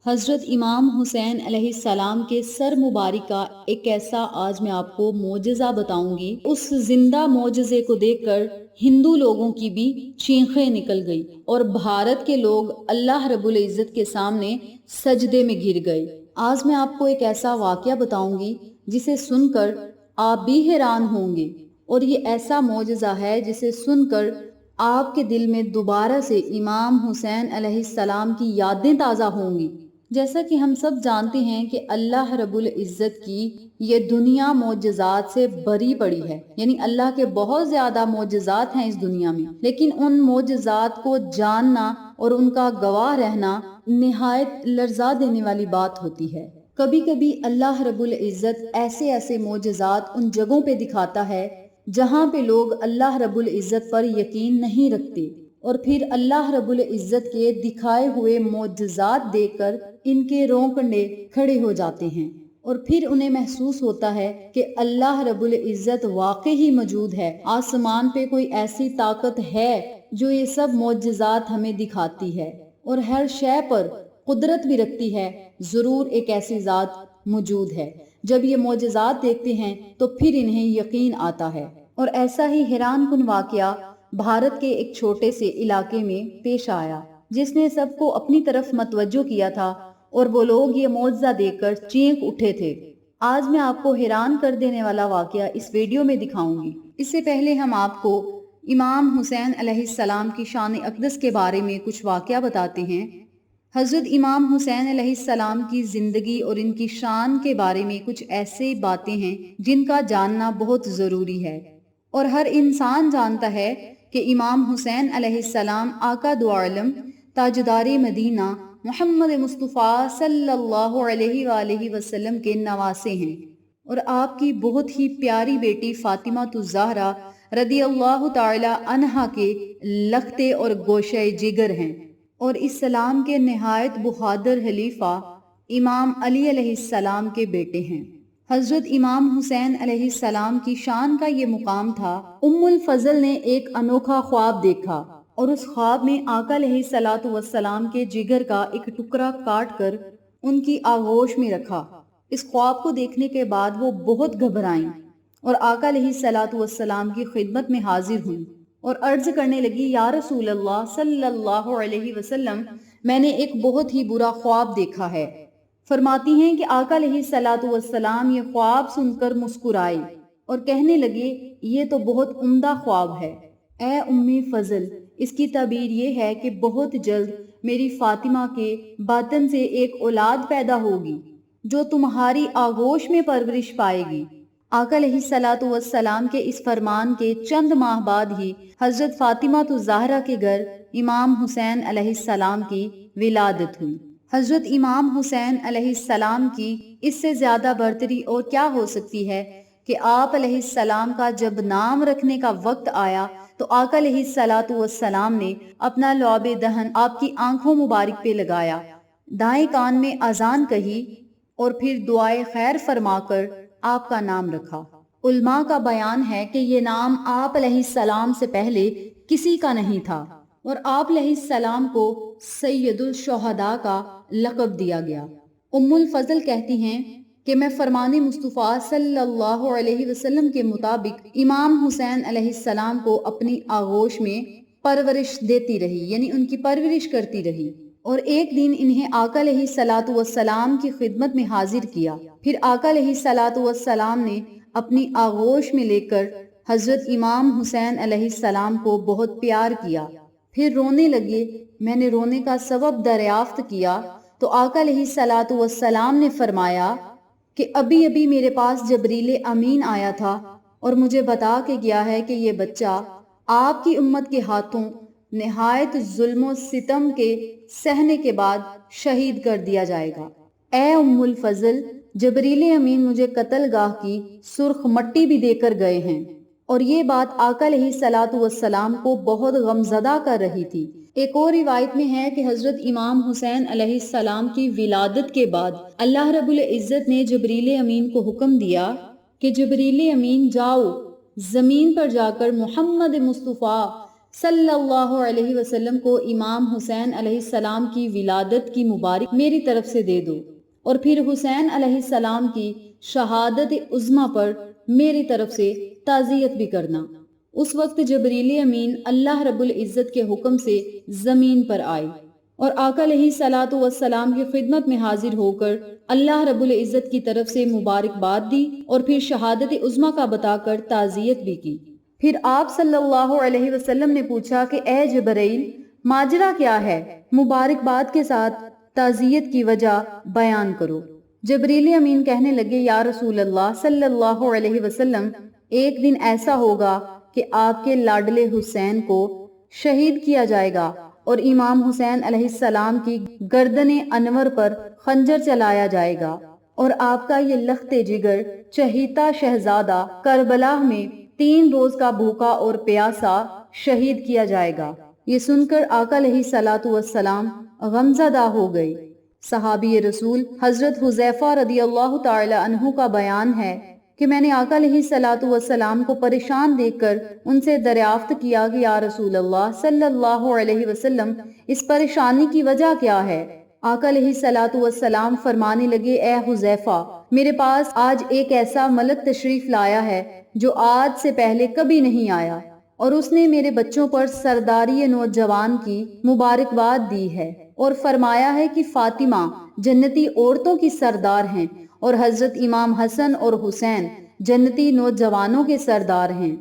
حضرت امام حسین علیہ السلام کے سر مبارک کا ایک ایسا آج میں آپ کو معجزہ بتاؤں گی۔ اس زندہ معجزے کو دیکھ کر ہندو لوگوں کی بھی چیخیں نکل گئی اور بھارت کے لوگ اللہ رب العزت کے سامنے سجدے میں گر گئے۔ آج میں آپ کو ایک ایسا واقعہ بتاؤں گی جسے سن کر آپ بھی حیران ہوں گے، اور یہ ایسا معجزہ ہے جسے سن کر آپ کے دل میں دوبارہ سے امام حسین علیہ السلام کی یادیں تازہ ہوں گی۔ جیسا کہ ہم سب جانتے ہیں کہ اللہ رب العزت کی یہ دنیا معجزات سے بھری پڑی ہے، یعنی اللہ کے بہت زیادہ معجزات ہیں اس دنیا میں، لیکن ان معجزات کو جاننا اور ان کا گواہ رہنا نہایت لرزا دینے والی بات ہوتی ہے۔ کبھی کبھی اللہ رب العزت ایسے ایسے معجزات ان جگہوں پہ دکھاتا ہے جہاں پہ لوگ اللہ رب العزت پر یقین نہیں رکھتے، اور پھر اللہ رب العزت کے دکھائے ہوئے معجزات دیکھ کر ان کے رونق کنڈے کھڑے ہو جاتے ہیں، اور پھر انہیں محسوس ہوتا ہے کہ اللہ رب العزت واقعی ہی موجود ہے۔ آسمان پہ کوئی ایسی طاقت ہے جو یہ سب معجزات ہمیں دکھاتی ہے، اور ہر شے پر قدرت بھی رکھتی ہے۔ ضرور ایک ایسی ذات موجود ہے۔ جب یہ معجزات دیکھتے ہیں تو پھر انہیں یقین آتا ہے۔ اور ایسا ہی حیران کن واقعہ بھارت کے ایک چھوٹے سے علاقے میں پیش آیا جس نے سب کو اپنی طرف متوجہ کیا تھا، اور وہ لوگ یہ معجزہ دیکھ کر چینک اٹھے تھے۔ آج میں آپ کو حیران کر دینے والا واقعہ اس ویڈیو میں دکھاؤں گی۔ اس سے پہلے ہم آپ کو امام حسین علیہ السلام کی شان اقدس کے بارے میں کچھ واقعہ بتاتے ہیں۔ حضرت امام حسین علیہ السلام کی زندگی اور ان کی شان کے بارے میں کچھ ایسے باتیں ہیں جن کا جاننا بہت ضروری ہے، اور ہر انسان جانتا ہے کہ امام حسین علیہ السلام آقا دو عالم تاجدار مدینہ محمد مصطفیٰ صلی اللہ علیہ وآلہ وسلم کے نواسے ہیں، اور آپ کی بہت ہی پیاری بیٹی فاطمہ الزہرا رضی اللہ تعالی عنہا کے لختے اور گوشہ جگر ہیں، اور اسلام کے نہایت بہادر خلیفہ امام علی علیہ السلام کے بیٹے ہیں۔ حضرت امام حسین علیہ السلام کی شان کا یہ مقام تھا۔ ام الفضل نے ایک انوکھا خواب دیکھا، اور اس خواب میں آقا علیہ السلام کے جگر کا ایک ٹکڑا کاٹ کر ان کی آغوش میں رکھا۔ اس خواب کو دیکھنے کے بعد وہ بہت گھبرائیں اور آقا علیہ السلام کی خدمت میں حاضر ہوئیں اور عرض کرنے لگی، یا رسول اللہ صلی اللہ علیہ وسلم، میں نے ایک بہت ہی برا خواب دیکھا ہے۔ فرماتی ہیں کہ آقا علیہ السلام یہ خواب سن کر مسکرائے اور کہنے لگے، یہ تو بہت عمدہ خواب ہے۔ اے امی فضل، اس کی تعبیر یہ ہے کہ بہت جلد میری فاطمہ کے باطن سے ایک اولاد پیدا ہوگی جو تمہاری آغوش میں پرورش پائے گی۔ آقا علیہ السلام کے اس فرمان کے چند ماہ بعد ہی حضرت فاطمہ الزہرا کے گھر امام حسین علیہ السلام کی ولادت ہوئی۔ حضرت امام حسین علیہ السلام کی اس سے زیادہ برتری اور کیا ہو سکتی ہے کہ آپ علیہ السلام کا جب نام رکھنے کا وقت آیا تو آقا علیہ السلام نے اپنا لعاب دہن آپ کی آنکھوں مبارک پہ لگایا، دائیں کان میں اذان کہی اور پھر دعائے خیر فرما کر آپ کا نام رکھا۔ علماء کا بیان ہے کہ یہ نام آپ علیہ السلام سے پہلے کسی کا نہیں تھا، اور آپ علیہ السلام کو سید الشہداء کا لقب دیا گیا۔ ام الفضل کہتی ہیں کہ میں فرمان مصطفیٰ صلی اللہ علیہ وسلم کے مطابق امام حسین علیہ السلام کو اپنی آغوش میں پرورش دیتی رہی، یعنی ان کی پرورش کرتی رہی، اور ایک دن انہیں آقا علیہ السلام کی خدمت میں حاضر کیا۔ پھر آقا علیہ السلام نے اپنی آغوش میں لے کر حضرت امام حسین علیہ السلام کو بہت پیار کیا، پھر رونے لگے۔ میں نے رونے کا سبب دریافت کیا تو آقا علیہ السلام نے فرمایا کہ ابھی ابھی میرے پاس جبریل امین آیا تھا اور مجھے بتا کے گیا ہے کہ یہ بچہ آپ کی امت کے ہاتھوں نہایت ظلم و ستم کے سہنے کے بعد شہید کر دیا جائے گا۔ اے ام الفضل، جبریل امین مجھے قتل گاہ کی سرخ مٹی بھی دے کر گئے ہیں، اور یہ بات آقا علیہ السلام کو بہت غمزدہ کر رہی تھی۔ ایک اور روایت میں ہے کہ حضرت امام حسین علیہ السلام کی ولادت کے بعد اللہ رب العزت نے جبریل امین کو حکم دیا کہ جبریل امین جاؤ، زمین پر جا کر محمد مصطفیٰ صلی اللہ علیہ وسلم کو امام حسین علیہ السلام کی ولادت کی مبارک میری طرف سے دے دو، اور پھر حسین علیہ السلام کی شہادت عظمیٰ پر میری طرف سے تعزیت بھی کرنا۔ اس وقت جبریل امین اللہ رب العزت کے حکم سے زمین پر آئے اور آقا علیہ الصلوۃ والسلام کی خدمت میں حاضر ہو کر اللہ رب العزت کی طرف سے مبارکباد دی اور پھر شہادت عظمیٰ کا بتا کر تعزیت بھی کی۔ پھر آپ صلی اللہ علیہ وسلم نے پوچھا کہ اے جبرائیل، ماجرا کیا ہے؟ مبارکباد کے ساتھ تعزیت کی وجہ بیان کرو۔ جبریل امین کہنے لگے، یا رسول اللہ صلی اللہ علیہ وسلم، ایک دن ایسا ہوگا کہ آپ کے لاڈلے حسین کو شہید کیا جائے گا اور امام حسین علیہ السلام کی گردن انور پر خنجر چلایا جائے گا، اور آپ کا یہ لخت جگر چہیتا شہزادہ کربلا میں 3 روز کا بھوکا اور پیاسا شہید کیا جائے گا۔ یہ سن کر آقا علیہ الصلوۃ والسلام غمزدہ ہو گئے۔ صحابی رسول حضرت حذیفہ رضی اللہ تعالی عنہ کا بیان ہے کہ میں نے آقا علیہ الصلوۃ والسلام کو پریشان دیکھ کر ان سے دریافت کیا کہ یا رسول اللہ صلی اللہ علیہ وسلم، اس پریشانی کی وجہ کیا ہے؟ آقا علیہ الصلوۃ والسلام فرمانے لگے، اے حذیفہ، میرے پاس آج ایک ایسا ملک تشریف لایا ہے جو آج سے پہلے کبھی نہیں آیا، اور اس نے میرے بچوں پر سرداری نوجوان کی مبارکباد دی ہے اور فرمایا ہے کہ فاطمہ جنتی عورتوں کی سردار ہیں اور حضرت امام حسن اور حسین جنتی نوجوانوں کے سردار ہیں۔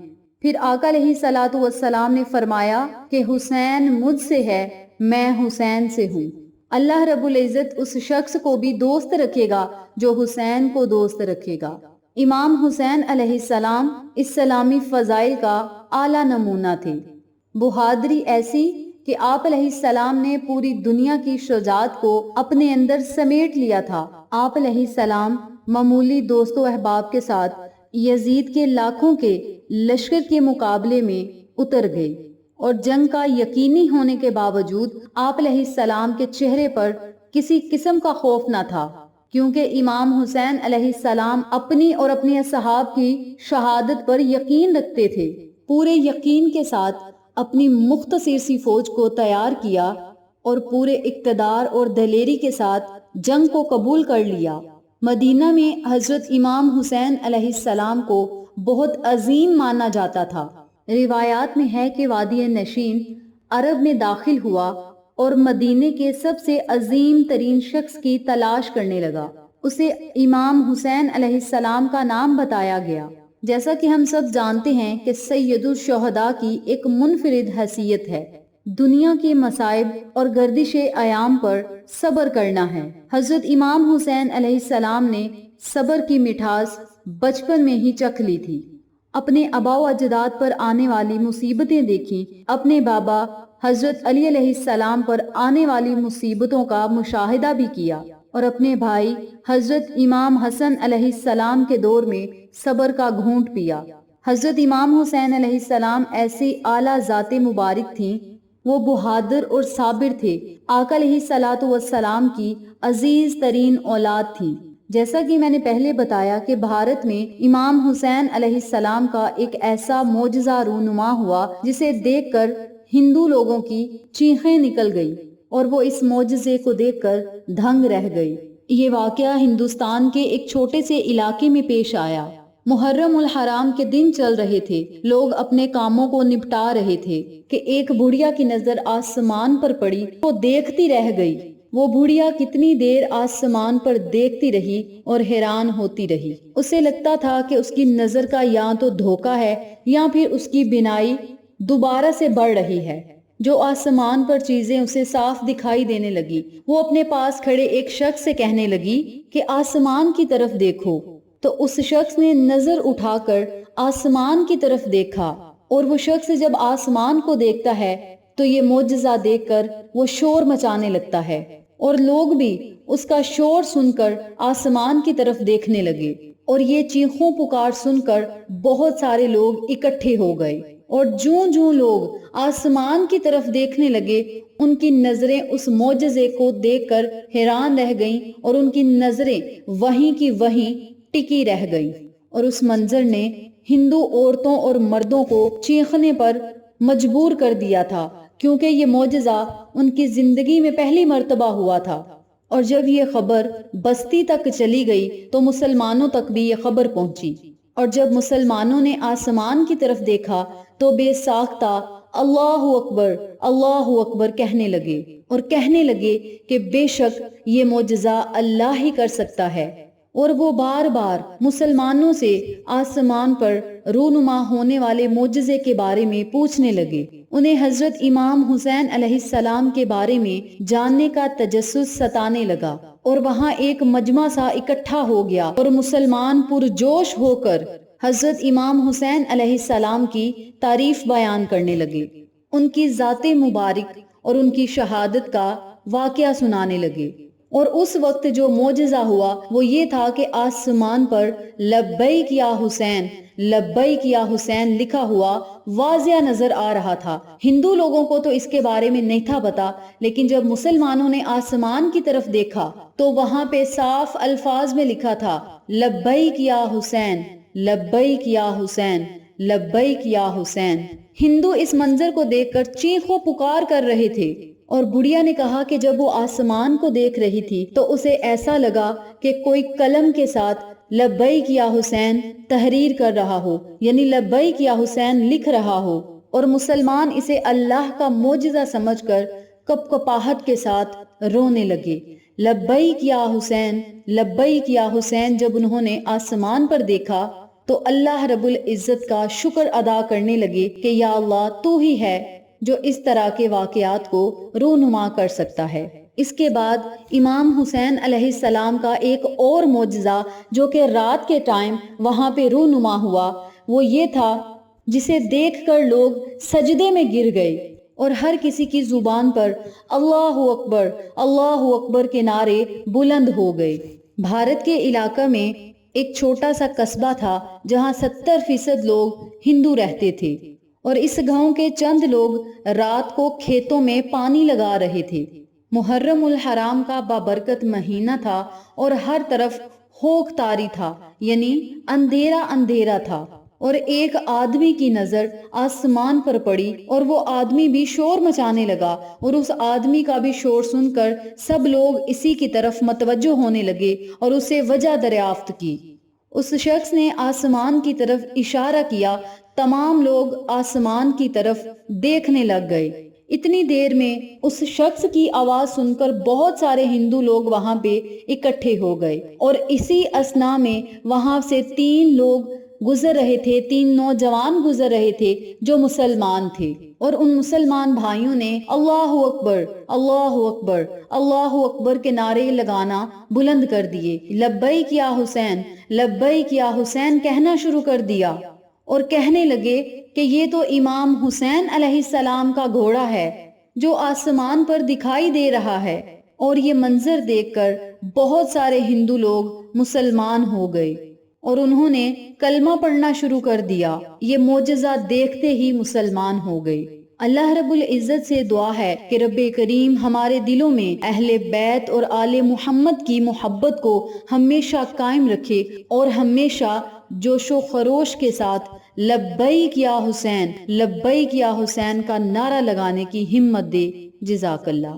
پھر آقا علیہ الصلوۃ والسلام نے فرمایا کہ حسین مجھ سے ہے، میں حسین سے ہوں۔ اللہ رب العزت اس شخص کو بھی دوست رکھے گا جو حسین کو دوست رکھے گا۔ امام حسین علیہ السلام اسلامی فضائل کا اعلیٰ نمونہ تھے۔ بہادری ایسی کہ آپ علیہ السلام نے پوری دنیا کی شجاعت کو اپنے اندر سمیٹ لیا تھا۔ آپ علیہ السلام معمولی دوست و احباب کے ساتھ یزید کے لاکھوں کے لشکر کے مقابلے میں اتر گئے، اور جنگ کا یقینی ہونے کے باوجود آپ علیہ السلام کے چہرے پر کسی قسم کا خوف نہ تھا، کیونکہ امام حسین علیہ السلام اپنی اور اپنے اصحاب کی شہادت پر یقین رکھتے تھے۔ پورے یقین کے ساتھ اپنی مختصر سی فوج کو تیار کیا اور پورے اقتدار اور دلیری کے ساتھ جنگ کو قبول کر لیا۔ مدینہ میں حضرت امام حسین علیہ السلام کو بہت عظیم مانا جاتا تھا۔ روایات میں ہے کہ وادی نشین عرب میں داخل ہوا اور مدینے کے سب سے عظیم ترین شخص کی تلاش کرنے لگا۔ اسے امام حسین علیہ السلام کا نام بتایا گیا۔ جیسا کہ ہم سب جانتے ہیں کہ سید الشہداء کی ایک منفرد حیثیت ہے، دنیا کے مصائب اور گردش ایام پر صبر کرنا ہے۔ حضرت امام حسین علیہ السلام نے صبر کی مٹھاس بچپن میں ہی چکھ لی تھی۔ اپنے آبا و اجداد پر آنے والی مصیبتیں دیکھیں، اپنے بابا حضرت علی علیہ السلام پر آنے والی مصیبتوں کا مشاہدہ بھی کیا، اور اپنے بھائی حضرت امام حسن علیہ السلام کے دور میں صبر کا گھونٹ پیا۔ حضرت امام حسین علیہ السلام ایسی اعلیٰ ذات مبارک تھیں، وہ بہادر اور صابر تھے، آقا علیہ الصلوۃ والسلام کی عزیز ترین اولاد تھیں۔ جیسا کہ میں نے پہلے بتایا کہ بھارت میں امام حسین علیہ السلام کا ایک ایسا معجزہ رونما ہوا جسے دیکھ کر ہندو لوگوں کی چیخیں نکل گئی اور وہ اس معجزے کو دیکھ کر دھنگ رہ گئی۔ یہ واقعہ ہندوستان کے ایک چھوٹے سے علاقے میں پیش آیا۔ محرم الحرام کے دن چل رہے تھے، لوگ اپنے کاموں کو نپٹا رہے تھے کہ ایک بڑھیا کی نظر آسمان پر پڑی، وہ دیکھتی رہ گئی۔ وہ بڑھیا کتنی دیر آسمان پر دیکھتی رہی اور حیران ہوتی رہی۔ اسے لگتا تھا کہ اس کی نظر کا یا تو دھوکہ ہے یا پھر اس کی بینائی دوبارہ سے بڑھ رہی ہے۔ جو آسمان پر چیزیں اسے صاف دکھائی دینے لگی، وہ اپنے پاس کھڑے ایک شخص سے کہنے لگی کہ آسمان کی طرف دیکھو۔ تو اس شخص نے نظر اٹھا کر آسمان کی طرف دیکھا، اور وہ شخص جب آسمان کو دیکھتا ہے تو یہ معجزہ دیکھ کر وہ شور مچانے لگتا ہے، اور لوگ بھی اس کا شور سن کر آسمان کی طرف دیکھنے لگے، اور یہ چیخوں پکار سن کر بہت سارے لوگ اکٹھے ہو گئے، اور جوں جوں لوگ آسمان کی طرف دیکھنے لگے ان کی نظریں اس معجزے کو دیکھ کر حیران رہ گئیں، اور ان کی نظریں وہیں کی وہیں ٹکی رہ گئیں، اور اس منظر نے ہندو عورتوں اور مردوں کو چیخنے پر مجبور کر دیا تھا، کیونکہ یہ معجزہ ان کی زندگی میں پہلی مرتبہ ہوا تھا۔ اور جب یہ خبر بستی تک چلی گئی تو مسلمانوں تک بھی یہ خبر پہنچی، اور جب مسلمانوں نے آسمان کی طرف دیکھا تو بے ساختہ اللہ اکبر کہنے لگے، اور کہنے لگے کہ بے شک یہ معجزہ اللہ ہی کر سکتا ہے۔ اور وہ بار بار مسلمانوں سے آسمان پر رونما ہونے والے معجزے کے بارے میں پوچھنے لگے۔ انہیں حضرت امام حسین علیہ السلام کے بارے میں جاننے کا تجسس ستانے لگا، اور وہاں ایک مجمع سا اکٹھا ہو گیا، اور مسلمان پرجوش ہو کر حضرت امام حسین علیہ السلام کی تعریف بیان کرنے لگے، ان کی ذات مبارک اور ان کی شہادت کا واقعہ سنانے لگے۔ اور اس وقت جو معجزہ ہوا وہ یہ تھا کہ آسمان پر لبیک یا حسین، لبیک یا حسین لکھا ہوا واضح نظر آ رہا تھا۔ ہندو لوگوں کو تو اس کے بارے میں نہیں تھا پتا، لیکن جب مسلمانوں نے آسمان کی طرف دیکھا تو وہاں پہ صاف الفاظ میں لکھا تھا لبیک یا حسین، لبیک یا حسین، لبیک یا حسین۔ ہندو اس منظر کو دیکھ کر چیخ و پکار کر رہے تھے، اور بڑھیا نے کہا کہ جب وہ آسمان کو دیکھ رہی تھی تو اسے ایسا لگا کہ کوئی قلم کے ساتھ لبیک یا حسین تحریر کر رہا ہو، یعنی لبیک یا حسین لکھ رہا ہو، اور مسلمان اسے اللہ کا معجزہ سمجھ کر کپ کپاہٹ کے ساتھ رونے لگے۔ لبیک یا حسین، لبیک یا حسین جب انہوں نے آسمان پر دیکھا تو اللہ رب العزت کا شکر ادا کرنے لگے کہ یا اللہ تو ہی ہے جو اس طرح کے واقعات کو رونما کر سکتا ہے۔ اس کے بعد امام حسین علیہ السلام کا ایک اور معجزہ جو کہ رات کے ٹائم وہاں پہ رونما ہوا وہ یہ تھا، جسے دیکھ کر لوگ سجدے میں گر گئے، اور ہر کسی کی زبان پر اللہ اکبر کے نعرے بلند ہو گئے۔ بھارت کے علاقہ میں ایک چھوٹا سا قصبہ تھا جہاں 70% لوگ ہندو رہتے تھے، اور اس گاؤں کے چند لوگ رات کو کھیتوں میں پانی لگا رہے تھے۔ محرم الحرام کا بابرکت مہینہ تھا اور ہر طرف ہوک تاری تھا، یعنی اندھیرا اندھیرا تھا، اور ایک آدمی کی نظر آسمان پر پڑی، اور وہ آدمی بھی شور مچانے لگا، اور اس آدمی کا بھی شور سن کر سب لوگ اسی کی طرف متوجہ ہونے لگے اور اسے وجہ دریافت کی۔ اس شخص نے آسمان کی طرف اشارہ کیا، تمام لوگ آسمان کی طرف دیکھنے لگ گئے۔ اتنی دیر میں اس شخص کی آواز سن کر بہت سارے ہندو لوگ وہاں پہ اکٹھے ہو گئے، اور اسی اثنا میں وہاں سے 3 لوگ گزر رہے تھے، 3 نوجوان گزر رہے تھے جو مسلمان تھے، اور ان مسلمان بھائیوں نے اللہ اکبر، اللہ اکبر، اللہ اکبر کے نعرے لگانا بلند کر دیے، لبیک یا حسین، لبیک یا حسین کہنا شروع کر دیا، اور کہنے لگے کہ یہ تو امام حسین علیہ السلام کا گھوڑا ہے جو آسمان پر دکھائی دے رہا ہے۔ اور یہ منظر دیکھ کر بہت سارے ہندو لوگ مسلمان ہو گئے، اور انہوں نے کلمہ پڑھنا شروع کر دیا۔ یہ معجزہ دیکھتے ہی مسلمان ہو گئے۔ اللہ رب العزت سے دعا ہے کہ رب کریم ہمارے دلوں میں اہل بیت اور آل محمد کی محبت کو ہمیشہ قائم رکھے، اور ہمیشہ جوش و خروش کے ساتھ لبیک یا حسین، لبیک یا حسین کا نعرہ لگانے کی ہمت دے۔ جزاک اللہ۔